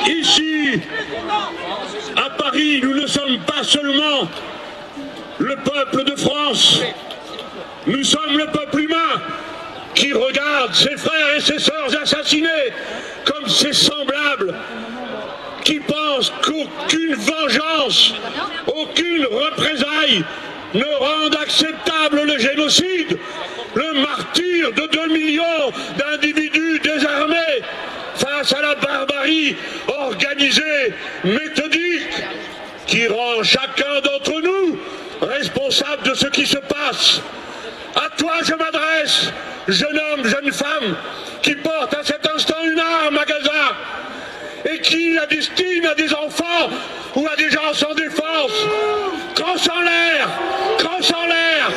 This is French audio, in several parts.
Ici, à Paris, nous ne sommes pas seulement le peuple de France, nous sommes le peuple humain qui regarde ses frères et ses sœurs assassinés comme ses semblables, qui pense qu'aucune vengeance, aucune représailles ne rende acceptable le génocide, le martyre de 2 millions d'individus désarmés face à la barbarie organisée, méthodique, qui rend chacun d'entre nous responsable de ce qui se passe. À toi je m'adresse, jeune homme, jeune femme, qui porte à cet instant une arme à Gaza, et qui la destine à des enfants ou à des gens sans défense. Crosse en l'air, crosse en l'air,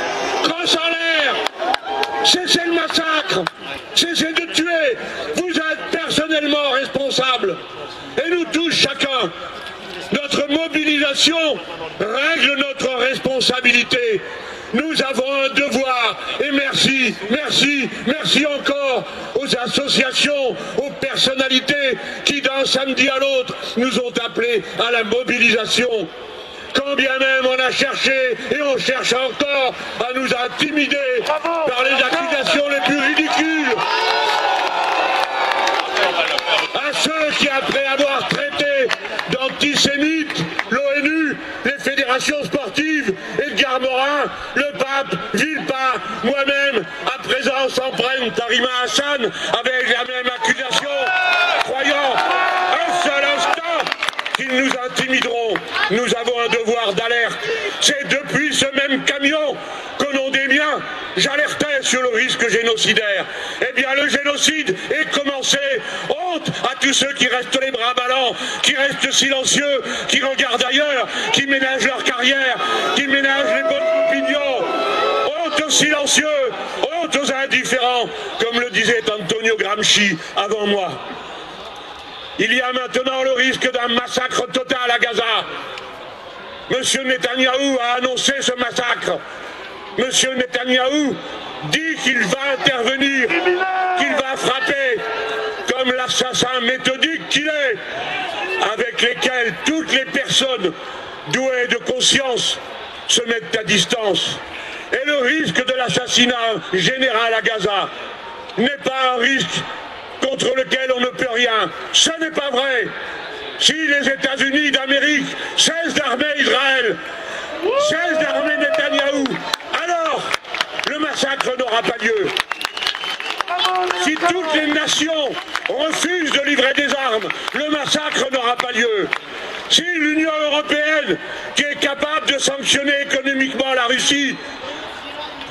crosse en l'air. Cessez le massacre, cessez de tuer. Vous êtes personnellement responsables. Et nous tous, chacun, notre mobilisation règle notre responsabilité. Nous avons un devoir, et merci, merci, merci encore aux associations, aux personnalités qui d'un samedi à l'autre nous ont appelés à la mobilisation. Quand bien même on a cherché et on cherche encore à nous intimider par les accusations les plus ridicules. À ceux qui, après avoir traité d'antisémites l'ONU, les fédérations sportives, Edgar Morin, le pape, Villepin, moi-même, à présent s'en prennent Tarima Hassan avec la même accusation, croyant un seul instant qu'ils nous intimideront. Nous avons un devoir d'alerte. C'est depuis ce même camion qu'au nom des miens, j'alertais sur le risque génocidaire. Eh bien, le génocide est commencé. Honte à tous ceux qui restent les bras ballants, qui restent silencieux, qui regardent ailleurs, qui ménagent leur carrière, qui ménagent les bonnes opinions. Honte aux silencieux, honte aux indifférents, comme le disait Antonio Gramsci avant moi. Il y a maintenant le risque d'un massacre total à Gaza. Monsieur Netanyahou a annoncé ce massacre. Monsieur Netanyahou dit qu'il va intervenir, qu'il va frapper, comme l'assassin méthodique qu'il est, avec lesquels toutes les personnes douées de conscience se mettent à distance. Et le risque de l'assassinat général à Gaza n'est pas un risque contre lequel on ne peut rien. Ce n'est pas vrai. Si les États-Unis d'Amérique cessent d'armer Israël, cessent d'armer Netanyahou, alors le massacre n'aura pas lieu. Si toutes les nations refusent de livrer des armes, le massacre n'aura pas lieu. Si l'Union européenne, qui est capable de sanctionner économiquement la Russie,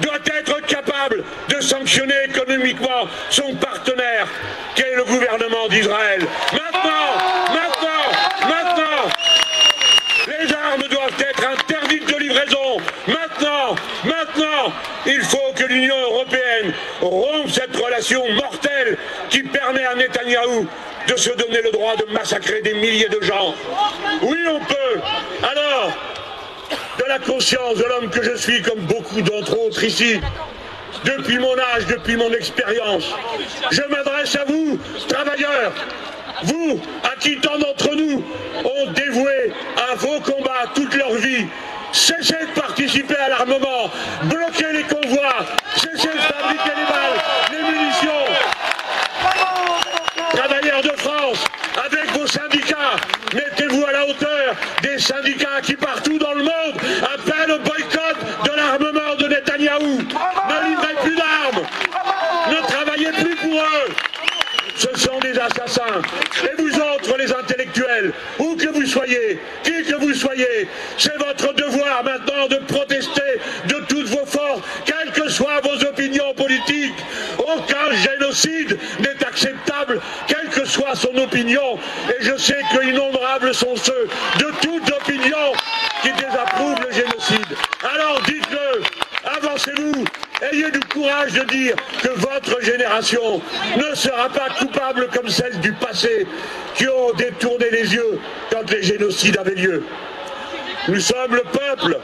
doit être capable de sanctionner économiquement son partenaire, qu'est le gouvernement d'Israël. Maintenant, les armes doivent être interdites de livraison. Maintenant, il faut que l'Union européenne rompe cette relation mortelle qui permet à Netanyahou de se donner le droit de massacrer des milliers de gens. Oui, on peut. Alors, de la conscience de l'homme que je suis, comme beaucoup d'entre autres ici, depuis mon âge, depuis mon expérience, je m'adresse à vous, travailleurs, vous, à qui tant d'entre nous ont dévoué à vos combats toute leur vie. Cessez de participer à l'armement, bloquez les convois, cessez de fabriquer les balles, les munitions. Travailleurs de France, avec vos syndicats, mettez-vous à la hauteur des syndicats qui partout dans le monde appellent au boycott de l'armement de Netanyahou. Ne livrez plus d'armes, ne travaillez plus pour eux. Ce sont des assassins. Et vous autres, les intellectuels, où que vous soyez, qui que vous soyez, c'est votre devoir maintenant de protester de toutes vos forces, quelles que soient vos opinions politiques. Aucun génocide n'est acceptable, quelle que soit son opinion. Et je sais que innombrables sont ceux de toute opinion qui désapprouvent le génocide. Alors dites-le, avancez-vous. Ayez du courage de dire que votre génération ne sera pas coupable comme celle du passé, qui ont détourné les yeux quand les génocides avaient lieu. Nous sommes le peuple,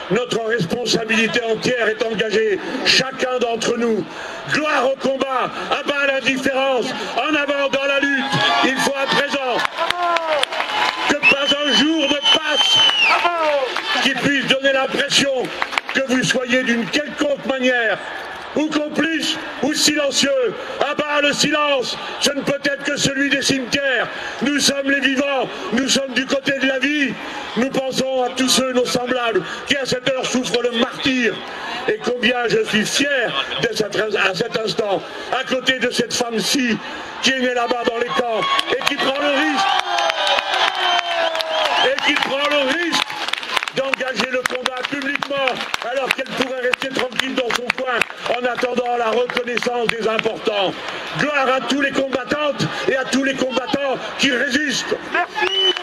notre responsabilité entière est engagée, chacun d'entre nous. Gloire au combat, à bas l'indifférence, en avant dans la lutte, il faut après nation, que vous soyez d'une quelconque manière ou complice ou silencieux. Ah bah le silence, ce ne peut être que celui des cimetières. Nous sommes les vivants, nous sommes du côté de la vie. Nous pensons à tous ceux, nos semblables, qui à cette heure souffrent le martyre. Et combien je suis fier à cet instant, à côté de cette femme-ci, qui est née là-bas dans les camps, et qui prend le risque d'engager le combat publiquement, alors qu'elle pourrait rester tranquille dans son coin en attendant la reconnaissance des importants. Gloire à tous les combattantes et à tous les combattants qui résistent. Merci.